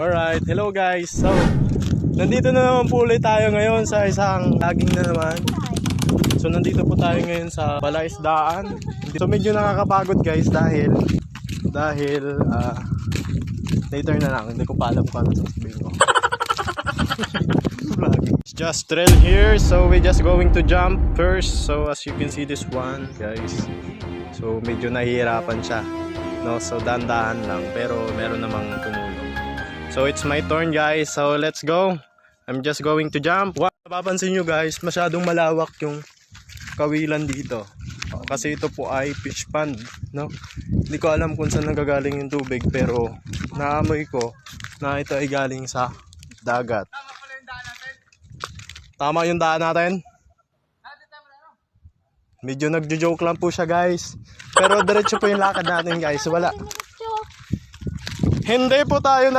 Alright, hello guys. So, nandito na naman po ulit tayo ngayon sa isang laging na naman. So, nandito po tayo ngayon sa Balaisdaan. So, medyo nakakapagod guys dahil later na lang. Hindi ko pa alam kung ano sasabihin ko. It's just trail here. So, we're just going to jump first. So, as you can see this one guys. So, medyo nahihirapan siya. No? So, dahan-dahan lang. Pero, meron namang tumulong. So it's my turn guys, so let's go. I'm just going to jump. Wow, napapansin nyo guys, masyadong malawak yung kawilan dito. Kasi ito po ay fish pond, no? Hindi ko alam kung saan nanggagaling yung tubig, pero naamoy ko na ito ay galing sa dagat. Tama yung daan natin? Medyo nagjo-joke lang po siya guys. Pero diretso po yung lakad natin guys, wala. Hindi po tayo